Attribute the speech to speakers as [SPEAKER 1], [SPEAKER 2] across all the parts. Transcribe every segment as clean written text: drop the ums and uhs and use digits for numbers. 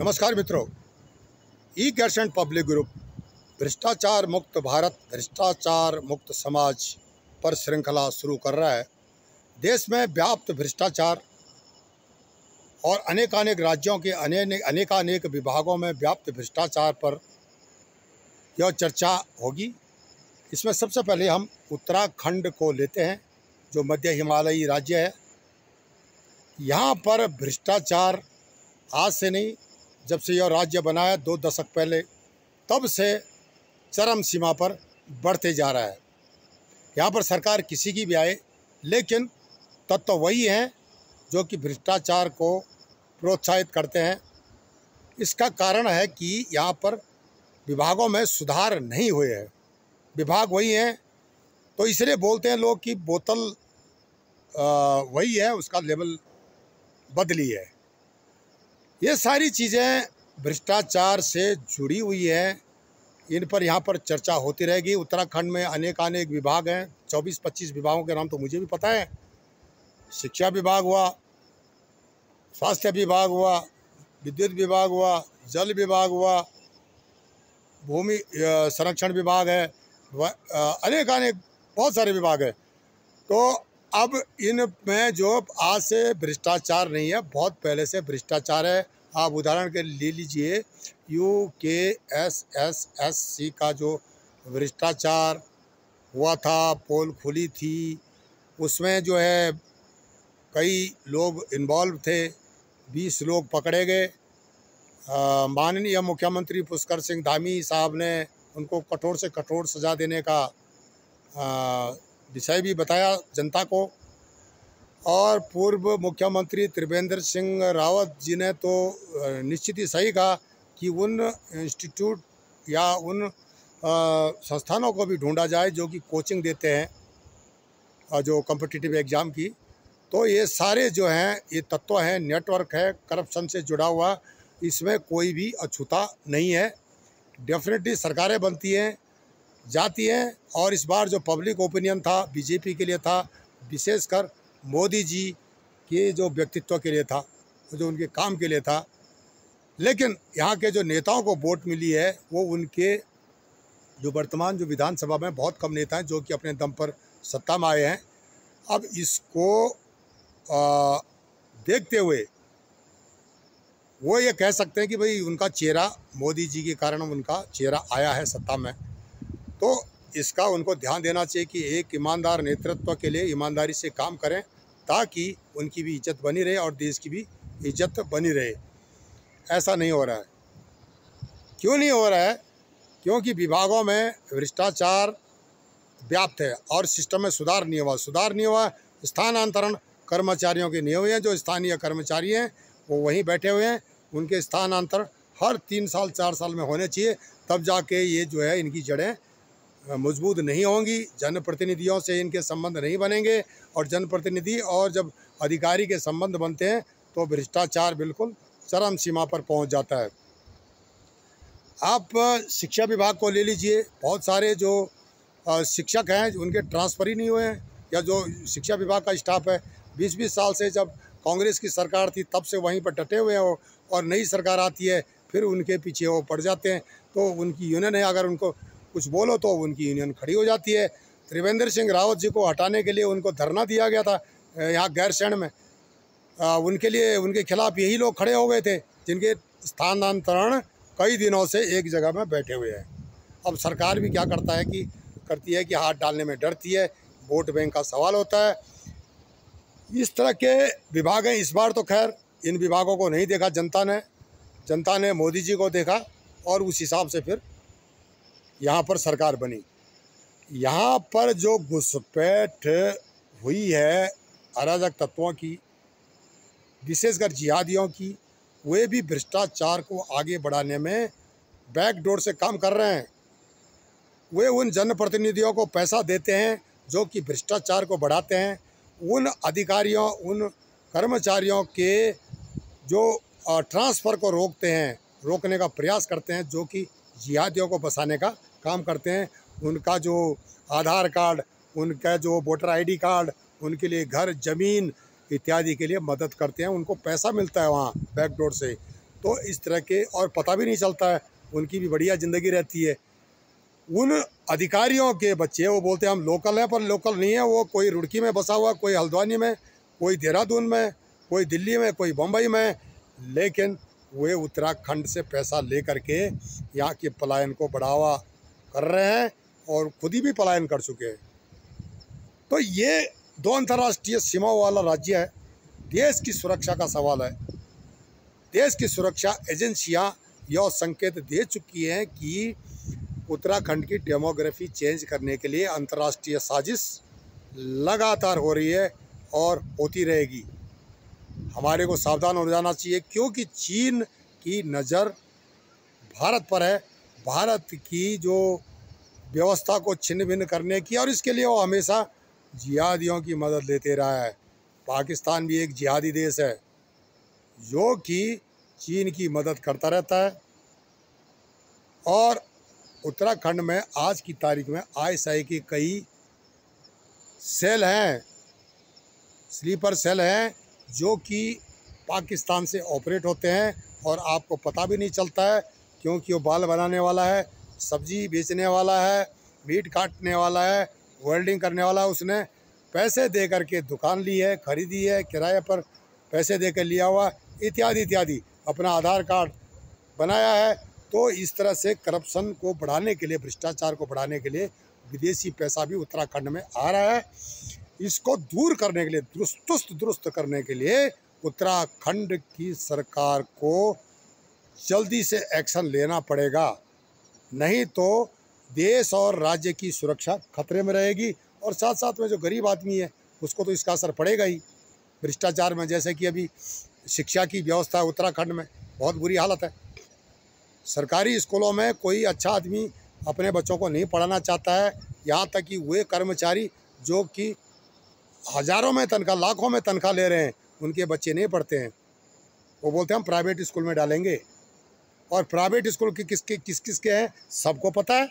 [SPEAKER 1] नमस्कार मित्रों, ई Gairsain public group भ्रष्टाचार मुक्त भारत, भ्रष्टाचार मुक्त समाज पर श्रृंखला शुरू कर रहा है। देश में व्याप्त भ्रष्टाचार और अनेकानेक राज्यों के अनेकानेक विभागों में व्याप्त भ्रष्टाचार पर यह चर्चा होगी। इसमें सबसे पहले हम उत्तराखंड को लेते हैं, जो मध्य हिमालयी राज्य है। यहाँ पर भ्रष्टाचार आज से नहीं, जब से यह राज्य बना है 2 दशक पहले, तब से चरम सीमा पर बढ़ते जा रहा है। यहाँ पर सरकार किसी की भी आए, लेकिन तत्व वही हैं जो कि भ्रष्टाचार को प्रोत्साहित करते हैं। इसका कारण है कि यहाँ पर विभागों में सुधार नहीं हुए हैं। विभाग वही हैं, तो इसलिए बोलते हैं लोग कि बोतल वही है, उसका लेवल बदली है। ये सारी चीज़ें भ्रष्टाचार से जुड़ी हुई हैं। इन पर यहाँ पर चर्चा होती रहेगी। उत्तराखंड में अनेकानेक विभाग हैं, 24-25 विभागों के नाम तो मुझे भी पता है। शिक्षा विभाग हुआ, स्वास्थ्य विभाग हुआ, विद्युत विभाग हुआ, जल विभाग हुआ, भूमि संरक्षण विभाग है, अनेकानेक बहुत सारे विभाग हैं। तो अब इनमें जो आज से भ्रष्टाचार नहीं है, बहुत पहले से भ्रष्टाचार है। आप उदाहरण के ले लीजिए, UKSSSC का जो भ्रष्टाचार हुआ था, पोल खुली थी, उसमें जो है कई लोग इन्वॉल्व थे, 20 लोग पकड़े गए। माननीय मुख्यमंत्री पुष्कर सिंह धामी साहब ने उनको कठोर से कठोर सज़ा देने का विषय भी बताया जनता को। और पूर्व मुख्यमंत्री त्रिवेंद्र सिंह रावत जी ने तो निश्चित ही सही कहा कि उन इंस्टीट्यूट या उन संस्थानों को भी ढूंढा जाए जो कि कोचिंग देते हैं जो कॉम्पिटिटिव एग्ज़ाम की। तो ये सारे जो हैं, ये तत्व हैं, नेटवर्क है करप्शन से जुड़ा हुआ, इसमें कोई भी अछूता नहीं है। डेफिनेटली सरकारें बनती हैं, जाती हैं, और इस बार जो पब्लिक ओपिनियन था बीजेपी के लिए था, विशेषकर मोदी जी के जो व्यक्तित्व के लिए था, जो उनके काम के लिए था। लेकिन यहाँ के जो नेताओं को वोट मिली है, वो उनके जो वर्तमान जो विधानसभा में बहुत कम नेता हैं जो कि अपने दम पर सत्ता में आए हैं। अब इसको देखते हुए वो ये कह सकते हैं कि भाई उनका चेहरा, मोदी जी के कारण उनका चेहरा आया है सत्ता में, तो इसका उनको ध्यान देना चाहिए कि एक ईमानदार नेतृत्व के लिए ईमानदारी से काम करें, ताकि उनकी भी इज्जत बनी रहे और देश की भी इज्जत बनी रहे। ऐसा नहीं हो रहा है। क्यों नहीं हो रहा है? क्योंकि विभागों में भ्रष्टाचार व्याप्त है और सिस्टम में सुधार नहीं हुआ। स्थानांतरण कर्मचारियों के नहीं हुए हैं। जो स्थानीय कर्मचारी हैं वो वहीं बैठे हुए हैं। उनके स्थानांतरण हर 3 साल 4 साल में होने चाहिए, तब जाके ये जो है इनकी जड़ें मजबूत नहीं होंगी। जनप्रतिनिधियों से इनके संबंध नहीं बनेंगे, और जनप्रतिनिधि और जब अधिकारी के संबंध बनते हैं तो भ्रष्टाचार बिल्कुल चरम सीमा पर पहुंच जाता है। आप शिक्षा विभाग को ले लीजिए, बहुत सारे जो शिक्षक हैं उनके ट्रांसफ़र ही नहीं हुए हैं, या जो शिक्षा विभाग का स्टाफ है 20-20 साल से, जब कांग्रेस की सरकार थी तब से वहीं पर डटे हुए हैं, और नई सरकार आती है फिर उनके पीछे वो पड़ जाते हैं। तो उनकी यूनियन है, अगर उनको कुछ बोलो तो उनकी यूनियन खड़ी हो जाती है। त्रिवेंद्र सिंह रावत जी को हटाने के लिए उनको धरना दिया गया था यहाँ गैरसैंण में। उनके लिए, उनके खिलाफ यही लोग खड़े हो गए थे जिनके स्थानांतरण कई दिनों से एक जगह में बैठे हुए हैं। अब सरकार भी क्या करती है कि हाथ डालने में डरती है। वोट बैंक का सवाल होता है। इस तरह के विभाग हैं। इस बार तो खैर इन विभागों को नहीं देखा जनता ने मोदी जी को देखा, और उस हिसाब से फिर यहाँ पर सरकार बनी। यहाँ पर जो घुसपैठ हुई है अराजक तत्वों की, विशेषकर जिहादियों की, वे भी भ्रष्टाचार को आगे बढ़ाने में बैकडोर से काम कर रहे हैं। वे उन जनप्रतिनिधियों को पैसा देते हैं जो कि भ्रष्टाचार को बढ़ाते हैं। उन अधिकारियों, उन कर्मचारियों के जो ट्रांसफ़र को रोकने का प्रयास करते हैं, जो कि जिहादियों को बसाने का काम करते हैं। उनका जो आधार कार्ड, उनका जो वोटर ID कार्ड, उनके लिए घर, ज़मीन इत्यादि के लिए मदद करते हैं। उनको पैसा मिलता है वहाँ बैकडोर से। तो इस तरह के, और पता भी नहीं चलता है, उनकी भी बढ़िया ज़िंदगी रहती है। उन अधिकारियों के बच्चे वो बोलते हैं हम लोकल हैं, पर लोकल नहीं है। वो कोई रुड़की में बसा हुआ, कोई हल्द्वानी में, कोई देहरादून में, कोई दिल्ली में, कोई बम्बई में, लेकिन वे उत्तराखंड से पैसा ले करके यहाँ के पलायन को बढ़ावा कर रहे हैं और खुद ही भी पलायन कर चुके हैं। तो ये 2 अंतर्राष्ट्रीय सीमाओं वाला राज्य है। देश की सुरक्षा का सवाल है। देश की सुरक्षा एजेंसियां यह संकेत दे चुकी हैं कि उत्तराखंड की डेमोग्राफी चेंज करने के लिए अंतर्राष्ट्रीय साजिश लगातार हो रही है और होती रहेगी। हमारे को सावधान हो जाना चाहिए, क्योंकि चीन की नज़र भारत पर है, भारत की जो व्यवस्था को छिन्न भिन्न करने की, और इसके लिए वो हमेशा जिहादियों की मदद लेते रहा है। पाकिस्तान भी एक जिहादी देश है जो कि चीन की मदद करता रहता है। और उत्तराखंड में आज की तारीख में ISI के कई सेल हैं, स्लीपर सेल हैं, जो कि पाकिस्तान से ऑपरेट होते हैं और आपको पता भी नहीं चलता है, क्योंकि वो बाल बनाने वाला है, सब्जी बेचने वाला है, मीट काटने वाला है, वेल्डिंग करने वाला है। उसने पैसे दे करके दुकान ली है, खरीदी है, किराए पर पैसे दे कर लिया हुआ, इत्यादि इत्यादि, अपना आधार कार्ड बनाया है। तो इस तरह से करप्शन को बढ़ाने के लिए, भ्रष्टाचार को बढ़ाने के लिए विदेशी पैसा भी उत्तराखंड में आ रहा है। इसको दूर करने के लिए, दुरुस्त करने के लिए उत्तराखंड की सरकार को जल्दी से एक्शन लेना पड़ेगा, नहीं तो देश और राज्य की सुरक्षा खतरे में रहेगी। और साथ साथ में जो गरीब आदमी है उसको तो इसका असर पड़ेगा ही। भ्रष्टाचार में, जैसे कि अभी शिक्षा की व्यवस्था उत्तराखंड में बहुत बुरी हालत है। सरकारी स्कूलों में कोई अच्छा आदमी अपने बच्चों को नहीं पढ़ाना चाहता है। यहाँ तक कि वे कर्मचारी जो कि हज़ारों में तनख्वाह, लाखों में तनख्वाह ले रहे हैं, उनके बच्चे नहीं पढ़ते हैं। वो बोलते हैं हम प्राइवेट स्कूल में डालेंगे। और प्राइवेट स्कूल के किसके हैं सबको पता है।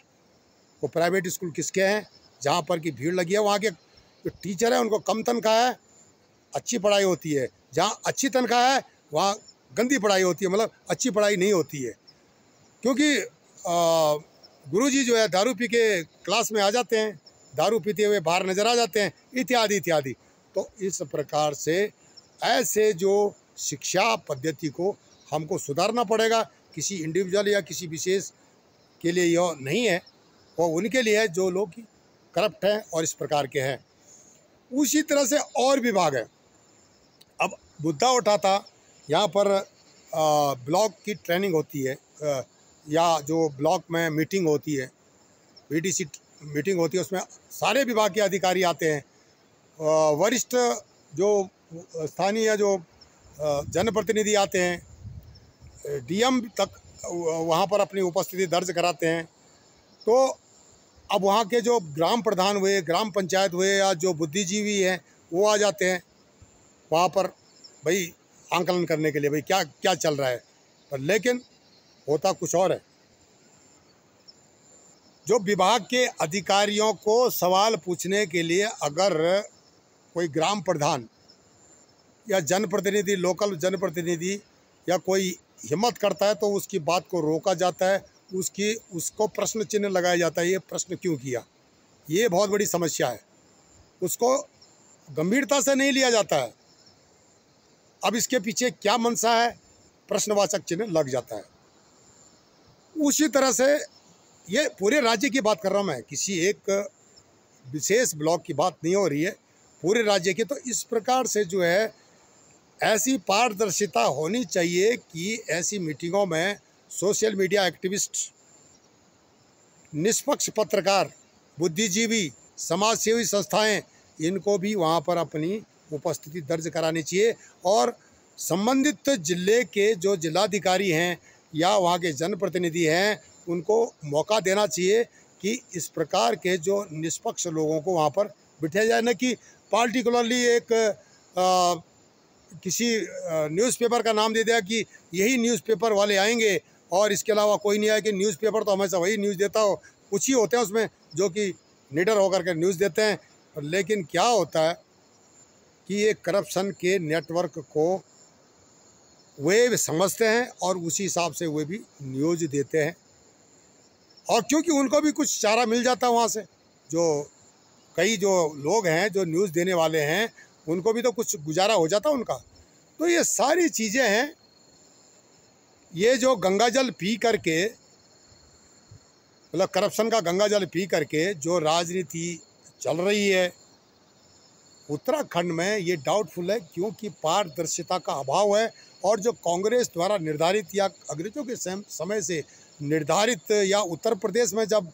[SPEAKER 1] वो प्राइवेट स्कूल किसके हैं जहाँ पर की भीड़ लगी है, वहाँ के जो टीचर हैं उनको कम तनख्वाह है, अच्छी पढ़ाई होती है। जहाँ अच्छी तनख्वाह है वहाँ गंदी पढ़ाई होती है, मतलब अच्छी पढ़ाई नहीं होती है। क्योंकि गुरुजी जो है दारू पी के क्लास में आ जाते हैं, दारू पीते हुए बाहर नज़र आ जाते हैं, इत्यादि इत्यादि। तो इस प्रकार से ऐसे जो शिक्षा पद्धति को हमको सुधारना पड़ेगा। किसी इंडिविजुअल या किसी विशेष के लिए यह नहीं है, वो उनके लिए है जो लोग करप्ट हैं और इस प्रकार के हैं। उसी तरह से और विभाग है। अब मुद्दा उठा था, यहाँ पर ब्लॉक की ट्रेनिंग होती है, या जो ब्लॉक में मीटिंग होती है, BDC मीटिंग होती है, उसमें सारे विभाग के अधिकारी आते हैं। वरिष्ठ जो स्थानीय जो जनप्रतिनिधि आते हैं, DM तक वहाँ पर अपनी उपस्थिति दर्ज कराते हैं। तो अब वहाँ के जो ग्राम प्रधान हुए, ग्राम पंचायत हुए, या जो बुद्धिजीवी हैं वो आ जाते हैं वहाँ पर भाई आंकलन करने के लिए, भाई क्या क्या चल रहा है। पर लेकिन होता कुछ और है। जो विभाग के अधिकारियों को सवाल पूछने के लिए अगर कोई ग्राम प्रधान या जनप्रतिनिधि, लोकल जनप्रतिनिधि या कोई हिम्मत करता है, तो उसकी बात को रोका जाता है, उसको प्रश्न चिन्ह लगाया जाता है, ये प्रश्न क्यों किया। ये बहुत बड़ी समस्या है, उसको गंभीरता से नहीं लिया जाता है। अब इसके पीछे क्या मंशा है, प्रश्नवाचक चिन्ह लग जाता है। उसी तरह से ये पूरे राज्य की बात कर रहा हूँ मैं, किसी एक विशेष ब्लॉक की बात नहीं हो रही है, पूरे राज्य की। तो इस प्रकार से जो है ऐसी पारदर्शिता होनी चाहिए कि ऐसी मीटिंगों में सोशल मीडिया एक्टिविस्ट, निष्पक्ष पत्रकार, बुद्धिजीवी, समाजसेवी संस्थाएं, इनको भी वहाँ पर अपनी उपस्थिति दर्ज करानी चाहिए। और संबंधित जिले के जो जिलाधिकारी हैं या वहाँ के जनप्रतिनिधि हैं, उनको मौका देना चाहिए कि इस प्रकार के जो निष्पक्ष लोगों को वहाँ पर बिठाया जाए, न कि पार्टिकुलरली एक किसी न्यूज़पेपर का नाम दे दिया कि यही न्यूज़पेपर वाले आएंगे और इसके अलावा कोई नहीं आएगा। न्यूज़पेपर तो हमेशा वही न्यूज़ देता हो, कुछ ही होते हैं उसमें जो कि निडर होकर के न्यूज़ देते हैं। लेकिन क्या होता है कि ये करप्शन के नेटवर्क को वे समझते हैं और उसी हिसाब से वे भी न्यूज़ देते हैं। और क्योंकि उनको भी कुछ चारा मिल जाता है वहाँ से, जो कई जो लोग हैं जो न्यूज़ देने वाले हैं उनको भी तो कुछ गुजारा हो जाता उनका। तो ये सारी चीज़ें हैं, ये जो गंगा जल पी करके, मतलब करप्शन का गंगा जल पी करके जो राजनीति चल रही है उत्तराखंड में, ये डाउटफुल है, क्योंकि पारदर्शिता का अभाव है। और जो कांग्रेस द्वारा निर्धारित या अंग्रेजों के समय से निर्धारित, या उत्तर प्रदेश में जब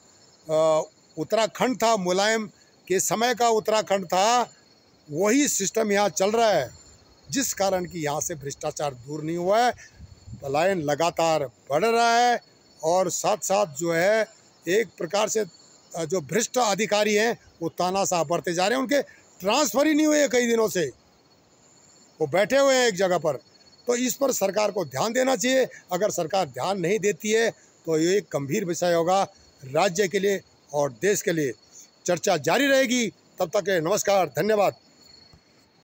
[SPEAKER 1] उत्तराखंड था, मुलायम के समय का उत्तराखंड था, वही सिस्टम यहाँ चल रहा है, जिस कारण कि यहाँ से भ्रष्टाचार दूर नहीं हुआ है, पलायन लगातार बढ़ रहा है। और साथ साथ जो है एक प्रकार से जो भ्रष्ट अधिकारी हैं वो तानाशाह बढ़ते जा रहे हैं, उनके ट्रांसफ़र ही नहीं हुए कई दिनों से, वो बैठे हुए हैं एक जगह पर। तो इस पर सरकार को ध्यान देना चाहिए। अगर सरकार ध्यान नहीं देती है तो ये एक गंभीर विषय होगा राज्य के लिए और देश के लिए। चर्चा जारी रहेगी। तब तक नमस्कार, धन्यवाद।